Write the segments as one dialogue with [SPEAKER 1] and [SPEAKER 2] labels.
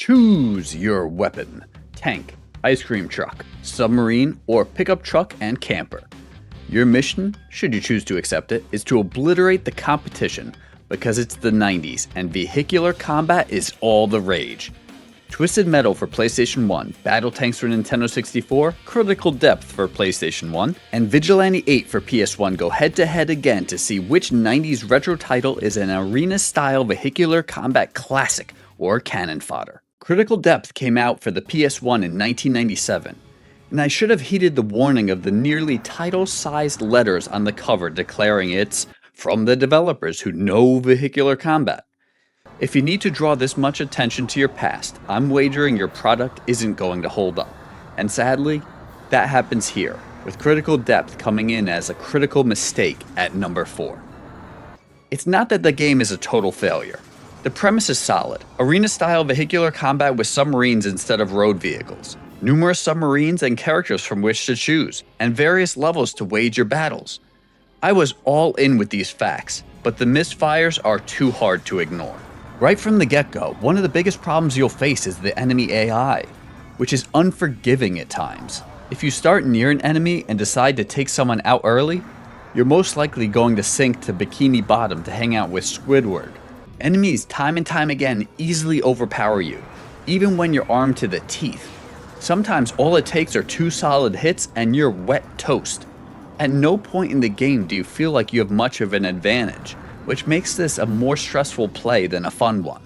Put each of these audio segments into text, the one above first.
[SPEAKER 1] Choose your weapon: tank, ice cream truck, submarine, or pickup truck and camper. Your mission, should you choose to accept it, is to obliterate the competition because it's the 90s and vehicular combat is all the rage. Twisted Metal for PlayStation 1, BattleTanx for Nintendo 64, Critical Depth for PlayStation 1, and Vigilante 8 for PS1 go head to head again to see which 90s retro title is an arena-style vehicular combat classic or cannon fodder. Critical Depth came out for the PS1 in 1997, and I should have heeded the warning of the nearly title-sized letters on the cover declaring it's from the developers who know vehicular combat. If you need to draw this much attention to your past, I'm wagering your product isn't going to hold up. And sadly, that happens here, with Critical Depth coming in as a critical mistake at number 4. It's not that the game is a total failure. The premise is solid: arena-style vehicular combat with submarines instead of road vehicles, numerous submarines and characters from which to choose, and various levels to wage your battles. I was all in with these facts, but the misfires are too hard to ignore. Right from the get-go, one of the biggest problems you'll face is the enemy AI, which is unforgiving at times. If you start near an enemy and decide to take someone out early, you're most likely going to sink to Bikini Bottom to hang out with Squidward. Enemies time and time again easily overpower you, even when you're armed to the teeth. Sometimes all it takes are 2 solid hits and you're wet toast. At no point in the game do you feel like you have much of an advantage, which makes this a more stressful play than a fun one.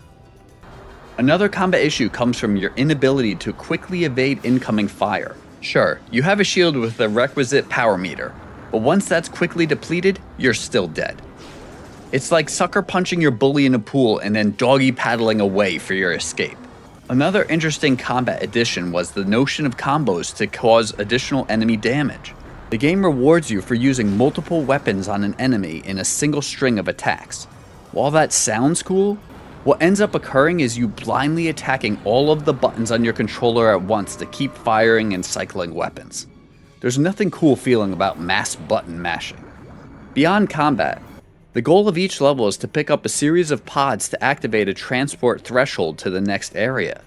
[SPEAKER 1] Another combat issue comes from your inability to quickly evade incoming fire. Sure, you have a shield with the requisite power meter, but once that's quickly depleted, you're still dead. It's like sucker punching your bully in a pool and then doggy paddling away for your escape. Another interesting combat addition was the notion of combos to cause additional enemy damage. The game rewards you for using multiple weapons on an enemy in a single string of attacks. While that sounds cool, what ends up occurring is you blindly attacking all of the buttons on your controller at once to keep firing and cycling weapons. There's nothing cool feeling about mass button mashing. Beyond combat, the goal of each level is to pick up a series of pods to activate a transport threshold to the next area.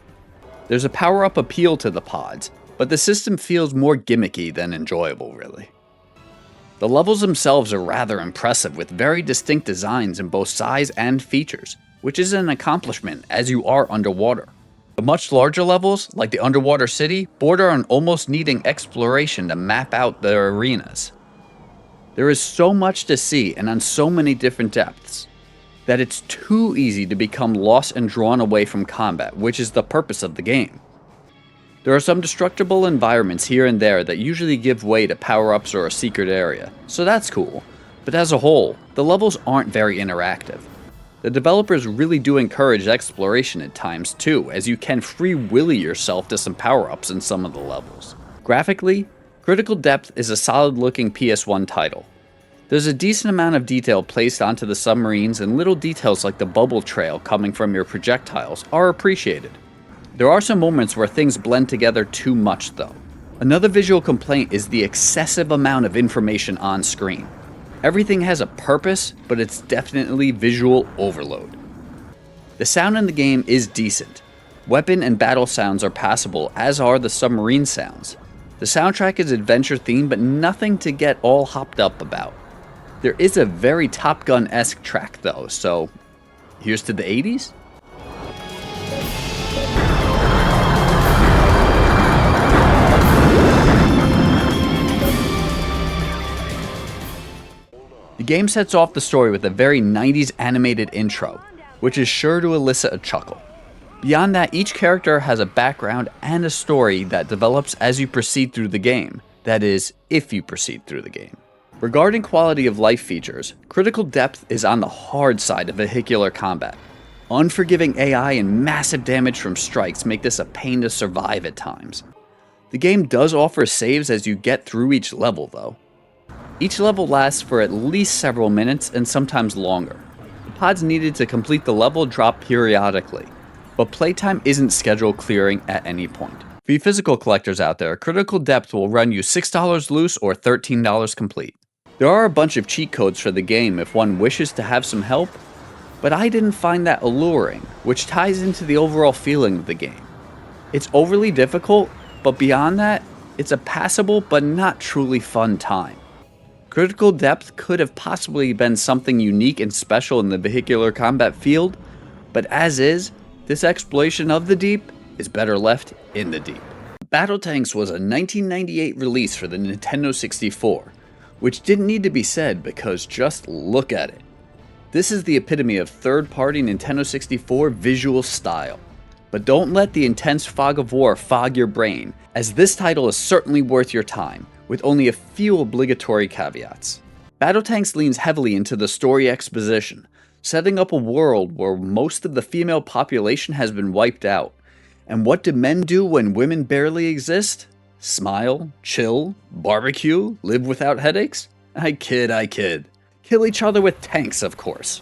[SPEAKER 1] There's a power-up appeal to the pods, but the system feels more gimmicky than enjoyable, really. The levels themselves are rather impressive, with very distinct designs in both size and features, which is an accomplishment as you are underwater. The much larger levels, like the underwater city, border on almost needing exploration to map out the arenas. There is so much to see and on so many different depths that it's too easy to become lost and drawn away from combat, which is the purpose of the game. There are some destructible environments here and there that usually give way to power-ups or a secret area, so that's cool, but as a whole, the levels aren't very interactive. The developers really do encourage exploration at times too, as you can free willy yourself to some power-ups in some of the levels. Graphically, Critical Depth is a solid-looking PS1 title. There's a decent amount of detail placed onto the submarines, and little details like the bubble trail coming from your projectiles are appreciated. There are some moments where things blend together too much though. Another visual complaint is the excessive amount of information on screen. Everything has a purpose, but it's definitely visual overload. The sound in the game is decent. Weapon and battle sounds are passable, as are the submarine sounds. The soundtrack is adventure themed, but nothing to get all hopped up about. There is a very Top Gun-esque track though, so here's to the 80s? The game sets off the story with a very 90s animated intro, which is sure to elicit a chuckle. Beyond that, each character has a background and a story that develops as you proceed through the game. That is, if you proceed through the game. Regarding quality of life features, Critical Depth is on the hard side of vehicular combat. Unforgiving AI and massive damage from strikes make this a pain to survive at times. The game does offer saves as you get through each level though. Each level lasts for at least several minutes and sometimes longer. The pods needed to complete the level drop periodically, but playtime isn't schedule clearing at any point. For you physical collectors out there, Critical Depth will run you $6 loose or $13 complete. There are a bunch of cheat codes for the game if one wishes to have some help, but I didn't find that alluring, which ties into the overall feeling of the game. It's overly difficult, but beyond that, it's a passable but not truly fun time. Critical depth could have possibly been something unique and special in the vehicular combat field, but as is, this exploration of the deep is better left in the deep. BattleTanx was a 1998 release for the Nintendo 64, which didn't need to be said because just look at it. This is the epitome of third-party Nintendo 64 visual style. But don't let the intense fog of war fog your brain, as this title is certainly worth your time, with only a few obligatory caveats. BattleTanx leans heavily into the story exposition, setting up a world where most of the female population has been wiped out. And what do men do when women barely exist? Smile, chill, barbecue, live without headaches? I kid. Kill each other with tanks, of course.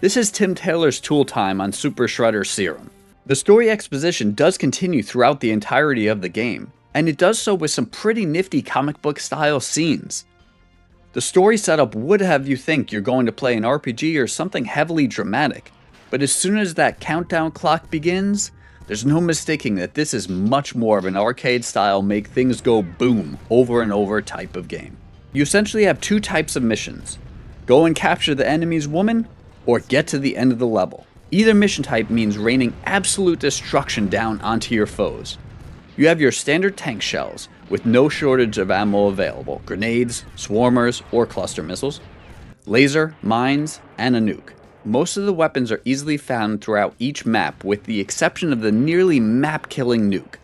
[SPEAKER 1] This is Tim Taylor's tool time on Super Shredder Serum. The story exposition does continue throughout the entirety of the game, and it does so with some pretty nifty comic book style scenes. The story setup would have you think you're going to play an RPG or something heavily dramatic, but as soon as that countdown clock begins, there's no mistaking that this is much more of an arcade style make things go boom over and over type of game. You essentially have two types of missions: go and capture the enemy's woman, or get to the end of the level. Either mission type means raining absolute destruction down onto your foes. You have your standard tank shells, with no shortage of ammo available: grenades, swarmers, or cluster missiles, laser, mines, and a nuke. Most of the weapons are easily found throughout each map, with the exception of the nearly map-killing nuke.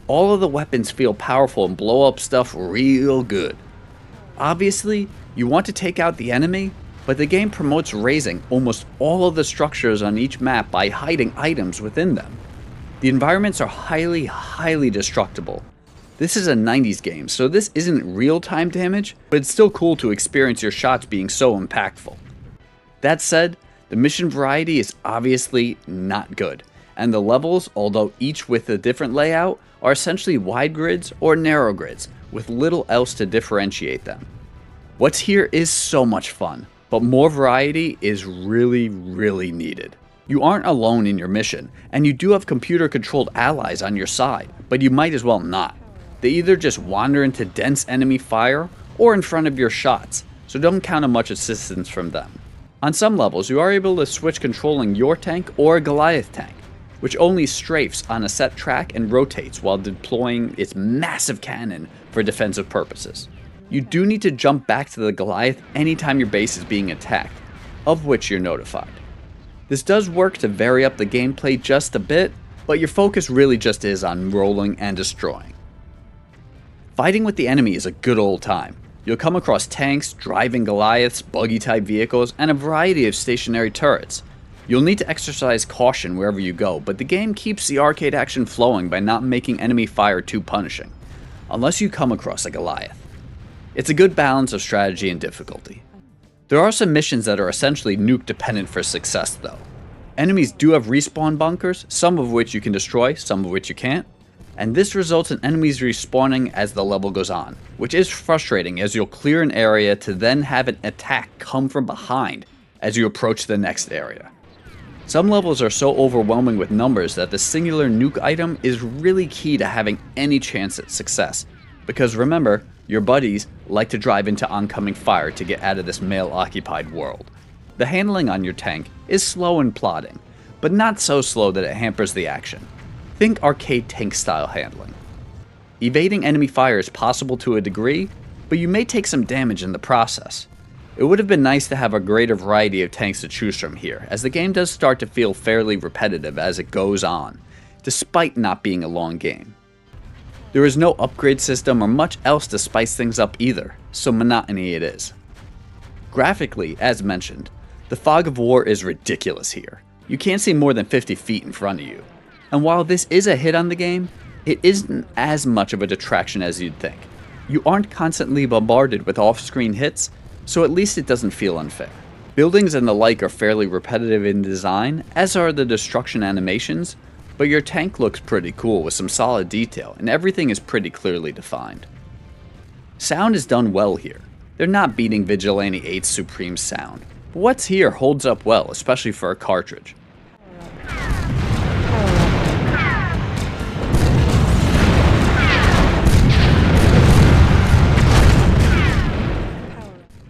[SPEAKER 1] All of the weapons feel powerful and blow up stuff real good. Obviously, you want to take out the enemy, but the game promotes razing almost all of the structures on each map by hiding items within them. The environments are highly destructible. This is a 90s game, so this isn't real-time damage, but it's still cool to experience your shots being so impactful. That said, the mission variety is obviously not good, and the levels, although each with a different layout, are essentially wide grids or narrow grids, with little else to differentiate them. What's here is so much fun, but more variety is really needed. You aren't alone in your mission, and you do have computer-controlled allies on your side, but you might as well not. They either just wander into dense enemy fire, or in front of your shots, so don't count on much assistance from them. On some levels, you are able to switch controlling your tank or a Goliath tank, which only strafes on a set track and rotates while deploying its massive cannon for defensive purposes. You do need to jump back to the Goliath anytime your base is being attacked, of which you're notified. This does work to vary up the gameplay just a bit, but your focus really just is on rolling and destroying. Fighting with the enemy is a good old time. You'll come across tanks, driving Goliaths, buggy-type vehicles, and a variety of stationary turrets. You'll need to exercise caution wherever you go, but the game keeps the arcade action flowing by not making enemy fire too punishing, unless you come across a Goliath. It's a good balance of strategy and difficulty. There are some missions that are essentially nuke dependent for success though. Enemies do have respawn bunkers, some of which you can destroy, some of which you can't, and this results in enemies respawning as the level goes on, which is frustrating as you'll clear an area to then have an attack come from behind as you approach the next area. Some levels are so overwhelming with numbers that the singular nuke item is really key to having any chance at success, because remember, your buddies like to drive into oncoming fire to get out of this male-occupied world. The handling on your tank is slow and plodding, but not so slow that it hampers the action. Think arcade tank style handling. Evading enemy fire is possible to a degree, but you may take some damage in the process. It would have been nice to have a greater variety of tanks to choose from here, as the game does start to feel fairly repetitive as it goes on, despite not being a long game. There is no upgrade system or much else to spice things up either, so monotony it is. Graphically, as mentioned, the fog of war is ridiculous here. You can't see more than 50 feet in front of you. And while this is a hit on the game, it isn't as much of a detraction as you'd think. You aren't constantly bombarded with off-screen hits, so at least it doesn't feel unfair. Buildings and the like are fairly repetitive in design, as are the destruction animations, but your tank looks pretty cool with some solid detail, and everything is pretty clearly defined. Sound is done well here. They're not beating Vigilante 8's supreme sound, But what's here holds up well, especially for a cartridge.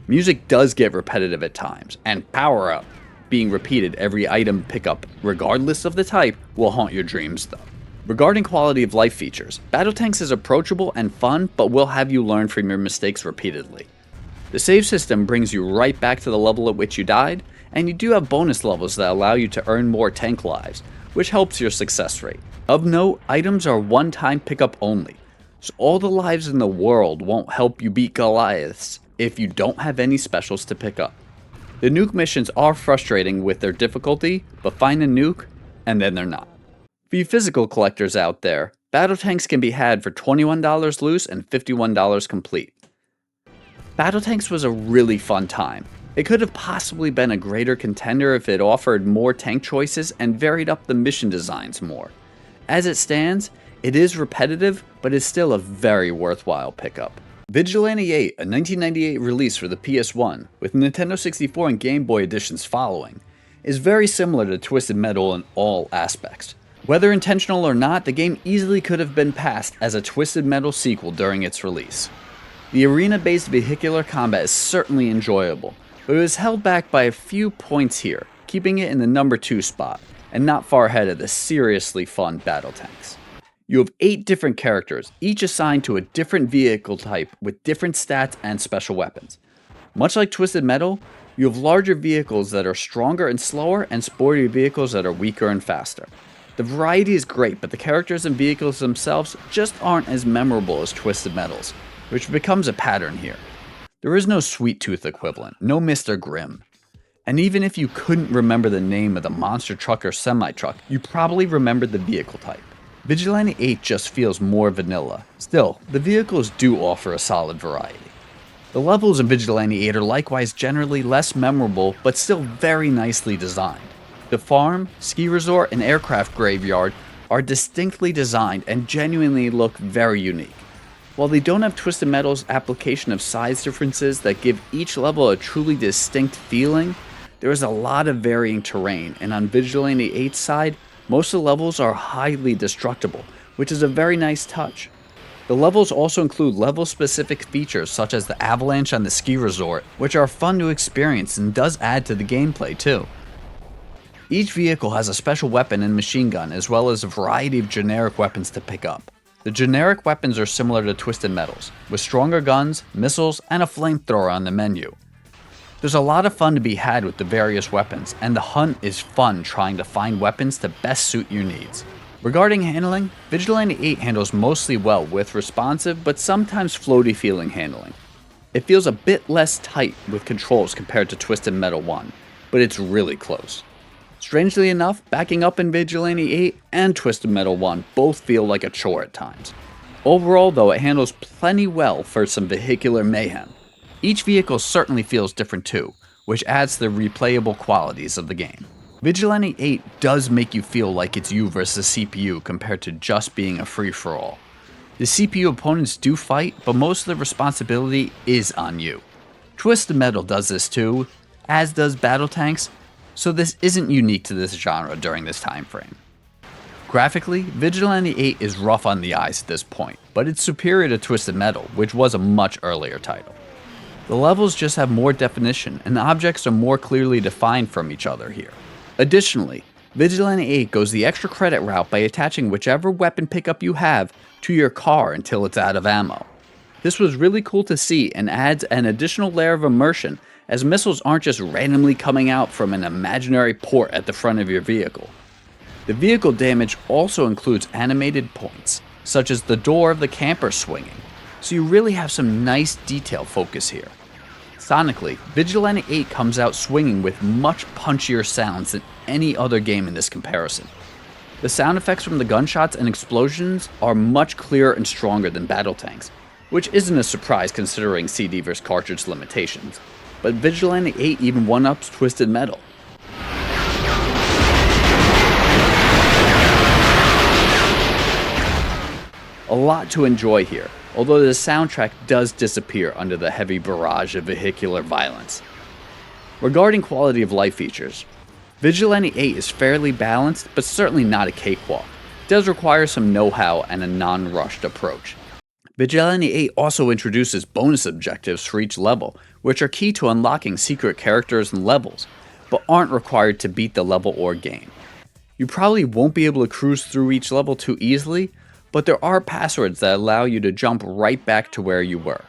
[SPEAKER 1] Music does get repetitive at times, and Power Up, being repeated every item pickup, regardless of the type, will haunt your dreams though. Regarding quality of life features, BattleTanx is approachable and fun, but will have you learn from your mistakes repeatedly. The save system brings you right back to the level at which you died, and you do have bonus levels that allow you to earn more tank lives, which helps your success rate. Of note, items are one-time pickup only, so all the lives in the world won't help you beat Goliaths if you don't have any specials to pick up. The nuke missions are frustrating with their difficulty, but find a nuke, and then they're not. For you physical collectors out there, BattleTanx can be had for $21 loose and $51 complete. BattleTanx was a really fun time. It could have possibly been a greater contender if it offered more tank choices and varied up the mission designs more. As it stands, it is repetitive, but is still a very worthwhile pickup. Vigilante 8, a 1998 release for the PS1, with Nintendo 64 and Game Boy editions following, is very similar to Twisted Metal in all aspects. Whether intentional or not, the game easily could have been passed as a Twisted Metal sequel during its release. The arena-based vehicular combat is certainly enjoyable, but it was held back by a few points here, keeping it in the number 2 spot, and not far ahead of the seriously fun BattleTanx. You have 8 different characters, each assigned to a different vehicle type with different stats and special weapons. Much like Twisted Metal, you have larger vehicles that are stronger and slower, and sportier vehicles that are weaker and faster. The variety is great, but the characters and vehicles themselves just aren't as memorable as Twisted Metal's, which becomes a pattern here. There is no Sweet Tooth equivalent, no Mr. Grimm. And even if you couldn't remember the name of the monster truck or semi-truck, you probably remembered the vehicle type. Vigilante 8 just feels more vanilla. Still, the vehicles do offer a solid variety. The levels in Vigilante 8 are likewise generally less memorable, but still very nicely designed. The farm, ski resort, and aircraft graveyard are distinctly designed and genuinely look very unique. While they don't have Twisted Metal's application of size differences that give each level a truly distinct feeling, there is a lot of varying terrain, and on Vigilante 8's side, most of the levels are highly destructible, which is a very nice touch. The levels also include level-specific features such as the avalanche on the ski resort, which are fun to experience and does add to the gameplay too. Each vehicle has a special weapon and machine gun, as well as a variety of generic weapons to pick up. The generic weapons are similar to Twisted Metal's, with stronger guns, missiles, and a flamethrower on the menu. There's a lot of fun to be had with the various weapons, and the hunt is fun trying to find weapons to best suit your needs. Regarding handling, Vigilante 8 handles mostly well with responsive but sometimes floaty feeling handling. It feels a bit less tight with controls compared to Twisted Metal 1, but it's really close. Strangely enough, backing up in Vigilante 8 and Twisted Metal 1 both feel like a chore at times. Overall though, it handles plenty well for some vehicular mayhem. Each vehicle certainly feels different too, which adds to the replayable qualities of the game. Vigilante 8 does make you feel like it's you versus CPU compared to just being a free-for-all. The CPU opponents do fight, but most of the responsibility is on you. Twisted Metal does this too, as does BattleTanx, so this isn't unique to this genre during this time frame. Graphically, Vigilante 8 is rough on the eyes at this point, but it's superior to Twisted Metal, which was a much earlier title. The levels just have more definition, and the objects are more clearly defined from each other here. Additionally, Vigilante 8 goes the extra credit route by attaching whichever weapon pickup you have to your car until it's out of ammo. This was really cool to see and adds an additional layer of immersion, as missiles aren't just randomly coming out from an imaginary port at the front of your vehicle. The vehicle damage also includes animated points, such as the door of the camper swinging, so you really have some nice detail focus here. Sonically, Vigilante 8 comes out swinging with much punchier sounds than any other game in this comparison. The sound effects from the gunshots and explosions are much clearer and stronger than BattleTanx, which isn't a surprise considering CD vs cartridge limitations, but Vigilante 8 even one-ups Twisted Metal. A lot to enjoy here, although the soundtrack does disappear under the heavy barrage of vehicular violence. Regarding quality of life features, Vigilante 8 is fairly balanced, but certainly not a cakewalk. It does require some know-how and a non-rushed approach. Vigilante 8 also introduces bonus objectives for each level, which are key to unlocking secret characters and levels, but aren't required to beat the level or game. You probably won't be able to cruise through each level too easily, but there are passwords that allow you to jump right back to where you were.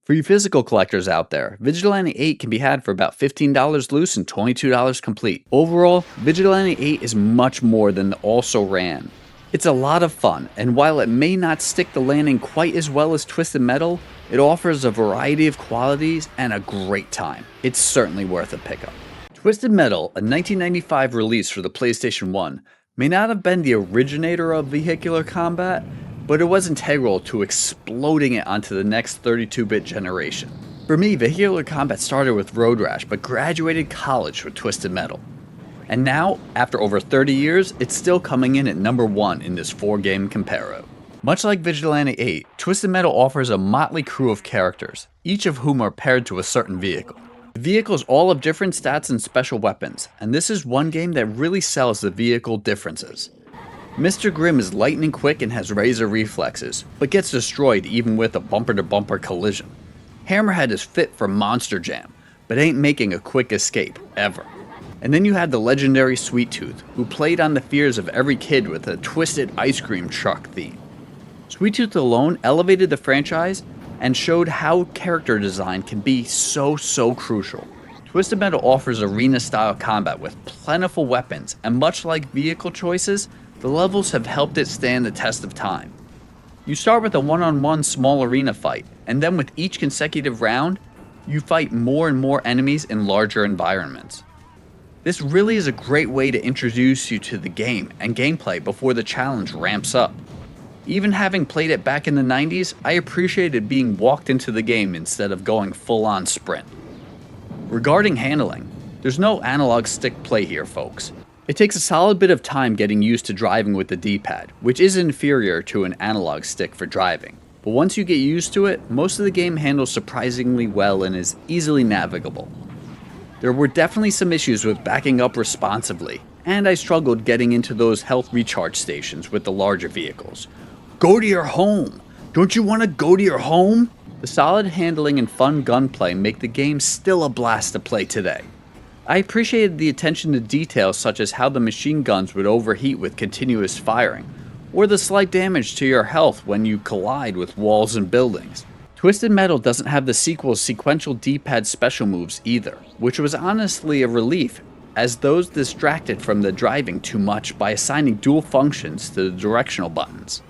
[SPEAKER 1] For you physical collectors out there, Vigilante 8 can be had for about $15 loose and $22 complete. Overall, Vigilante 8 is much more than the Also Ran. It's a lot of fun, and while it may not stick the landing quite as well as Twisted Metal, it offers a variety of qualities and a great time. It's certainly worth a pickup. Twisted Metal, a 1995 release for the PlayStation 1, may not have been the originator of vehicular combat, but it was integral to exploding it onto the next 32-bit generation. For me, vehicular combat started with Road Rash, but graduated college with Twisted Metal. And now, after over 30 years, it's still coming in at number 1 in this 4-game comparo. Much like Vigilante 8, Twisted Metal offers a motley crew of characters, each of whom are paired to a certain vehicle. The vehicles all have different stats and special weapons, and this is one game that really sells the vehicle differences. Mr. Grimm is lightning quick and has razor reflexes, but gets destroyed even with a bumper-to-bumper collision. Hammerhead is fit for Monster Jam, but ain't making a quick escape, ever. And then you had the legendary Sweet Tooth, who played on the fears of every kid with a twisted ice cream truck theme. Sweet Tooth alone elevated the franchise and showed how character design can be so crucial. Twisted Metal offers arena-style combat with plentiful weapons, and much like vehicle choices, the levels have helped it stand the test of time. You start with a one-on-one small arena fight, and then with each consecutive round, you fight more and more enemies in larger environments. This really is a great way to introduce you to the game and gameplay before the challenge ramps up. Even having played it back in the 90s, I appreciated being walked into the game instead of going full-on sprint. Regarding handling, there's no analog stick play here, folks. It takes a solid bit of time getting used to driving with the D-pad, which is inferior to an analog stick for driving. But once you get used to it, most of the game handles surprisingly well and is easily navigable. There were definitely some issues with backing up responsively, and I struggled getting into those health recharge stations with the larger vehicles. Go to your home! Don't you want to go to your home? The solid handling and fun gunplay make the game still a blast to play today. I appreciated the attention to details such as how the machine guns would overheat with continuous firing, or the slight damage to your health when you collide with walls and buildings. Twisted Metal doesn't have the sequel's sequential D-pad special moves either, which was honestly a relief, as those distracted from the driving too much by assigning dual functions to the directional buttons.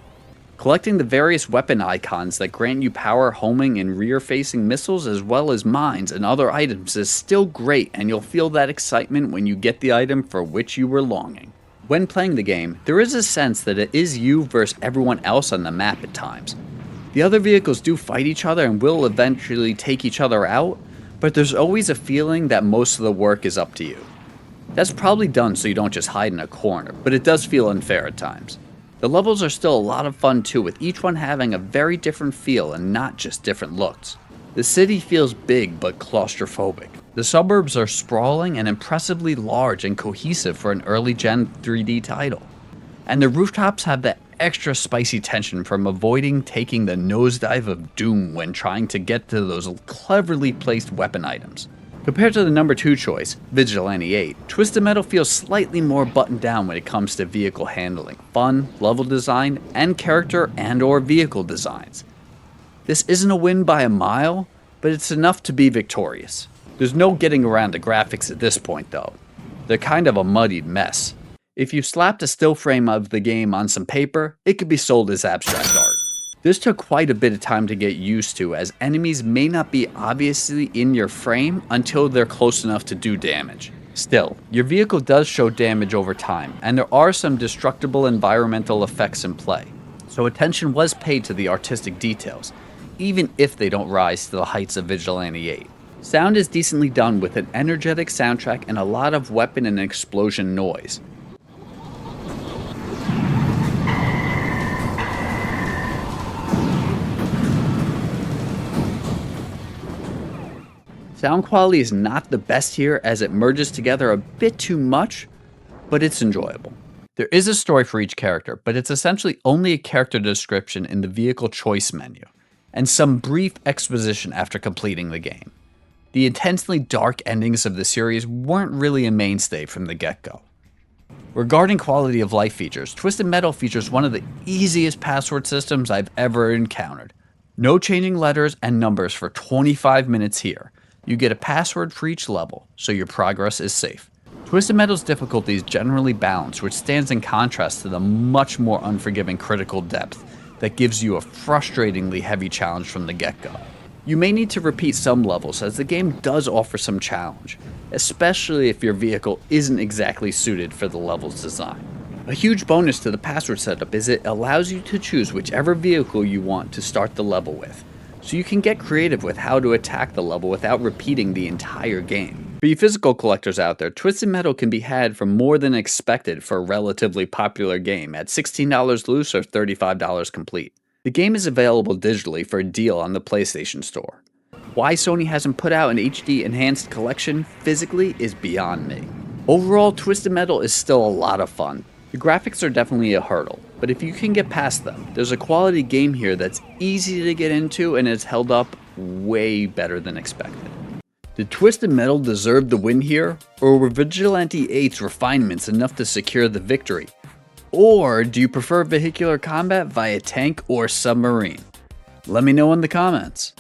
[SPEAKER 1] Collecting the various weapon icons that grant you power homing and rear-facing missiles as well as mines and other items is still great, and you'll feel that excitement when you get the item for which you were longing. When playing the game, there is a sense that it is you versus everyone else on the map at times. The other vehicles do fight each other and will eventually take each other out, but there's always a feeling that most of the work is up to you. That's probably done so you don't just hide in a corner, but it does feel unfair at times. The levels are still a lot of fun too, with each one having a very different feel and not just different looks. The city feels big but claustrophobic. The suburbs are sprawling and impressively large and cohesive for an early-gen 3D title. And the rooftops have that extra spicy tension from avoiding taking the nosedive of doom when trying to get to those cleverly placed weapon items. Compared to the number 2 choice, Vigilante 8, Twisted Metal feels slightly more buttoned down when it comes to vehicle handling, fun, level design, and character and/or vehicle designs. This isn't a win by a mile, but it's enough to be victorious. There's no getting around the graphics at this point though. They're kind of a muddied mess. If you slapped a still frame of the game on some paper, it could be sold as abstract art. This took quite a bit of time to get used to, as enemies may not be obviously in your frame until they're close enough to do damage. Still, your vehicle does show damage over time, and there are some destructible environmental effects in play, so attention was paid to the artistic details, even if they don't rise to the heights of Vigilante 8. Sound is decently done with an energetic soundtrack and a lot of weapon and explosion noise. Sound quality is not the best here as it merges together a bit too much, but it's enjoyable. There is a story for each character, but it's essentially only a character description in the vehicle choice menu, and some brief exposition after completing the game. The intensely dark endings of the series weren't really a mainstay from the get-go. Regarding quality of life features, Twisted Metal features one of the easiest password systems I've ever encountered. No changing letters and numbers for 25 minutes here. You get a password for each level, so your progress is safe. Twisted Metal's difficulty is generally balanced, which stands in contrast to the much more unforgiving critical depth that gives you a frustratingly heavy challenge from the get-go. You may need to repeat some levels as the game does offer some challenge, especially if your vehicle isn't exactly suited for the level's design. A huge bonus to the password setup is it allows you to choose whichever vehicle you want to start the level with, so you can get creative with how to attack the level without repeating the entire game. For you physical collectors out there, Twisted Metal can be had for more than expected for a relatively popular game at $16 loose or $35 complete. The game is available digitally for a deal on the PlayStation Store. Why Sony hasn't put out an HD enhanced collection physically is beyond me. Overall, Twisted Metal is still a lot of fun. The graphics are definitely a hurdle, but if you can get past them, there's a quality game here that's easy to get into and has held up way better than expected. Did Twisted Metal deserve the win here, or were Vigilante 8's refinements enough to secure the victory? Or do you prefer vehicular combat via tank or submarine? Let me know in the comments.